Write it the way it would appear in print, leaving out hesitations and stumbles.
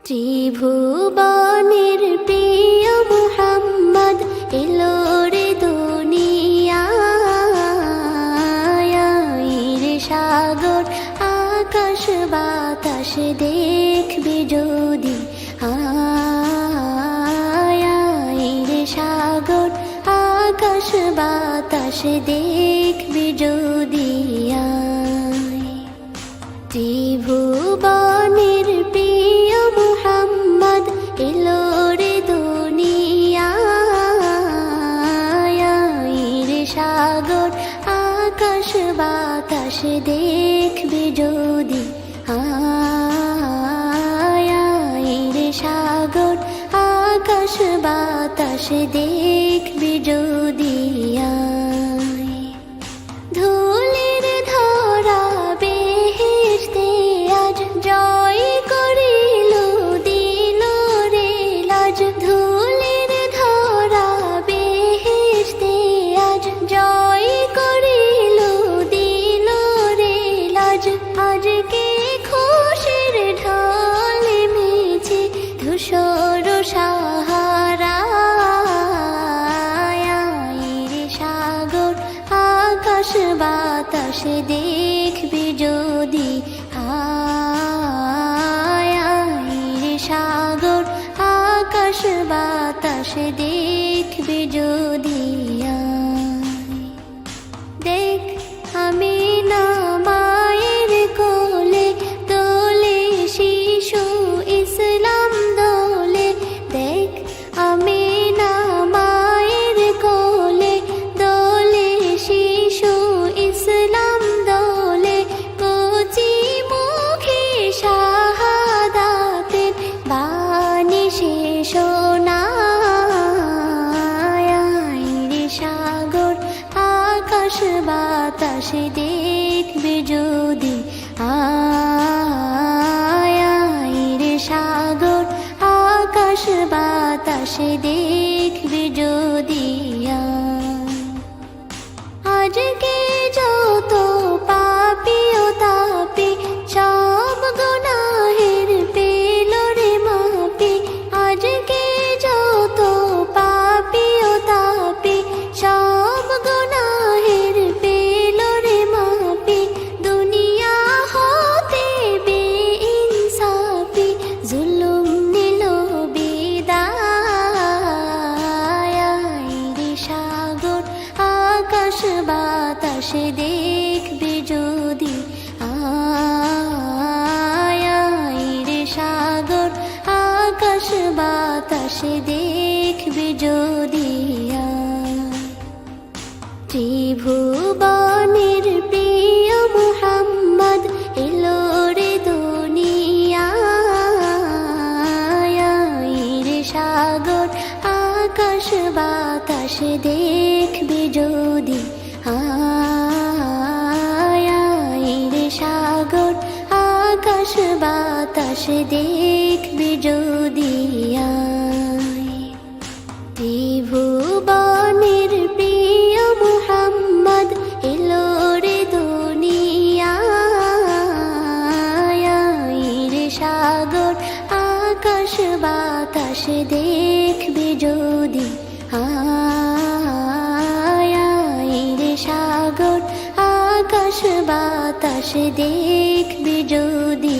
ত্রিভুবনের প্রিয় মুহাম্মদ এলো রে দুনিয়ায় রে সাগর আকাশ বাতাস দেখবি যদি রে সাগর আকাশ বাতাস দেখবি যদি ত্রিভুবনের প্রিয় মুহাম্মদ এলো রে দুনিয়ায় রে সাগর আকাশ বাতাস দেখবি যদি রে সাগর আকাশ বাতাস দেখবি যদি ধুলির ধরা বেহেশতে আজ জয় করিল দিল রে লাজ ধুলির ধরা বেহেশতে আজ জয় করিল দিল রে লাজ আজকে খুশির ঢল মেছে ধূসর সাহারা রে সাগর আকাশ বাতাস দেখবি যদি রে সাগর আকাশ বাতাস দেখবি যদি দেখ আমি না মায়ের কোলে দোলে শিশু ইসলাম দোলে দেখ আমি না মায়ের কোলে দোলে শিশু ইসলাম দোলে কচি মুখে শাহাদাতের বাণী শেষ রে সাগর আকাশ বাতাস দেখবি যদি রে সাগর আকাশ বাতাস দেখবি যদি আজকে যত পাপী ও তাপী সব গুনাহের পেল রে মাপি আজকে যত পাপী ও তাপী সব গুনাহের পেল রে মাপি দুনিয়া হতে বেইনসাফি জুলুম নিল বিদায় রে সাগর আকাশ বাতাস দেখবি যদি রে সাগর আকাশ বাতাস দেখবি যদি ত্রিভুবনের প্রিয় মুহাম্মদ এলো রে দুনিয়ায় রে সাগর আকাশ বাতাস দেখবি যদি রে সাগর আকাশ বাতাস দেখবি যদি ত্রিভুবনের প্রিয় মুহাম্মদ এলো রে দুনিয়ায় রে সাগর আকাশ বাতাস দেখবি যদি রে সাগর আকাশ বাতাস দেখবি যদি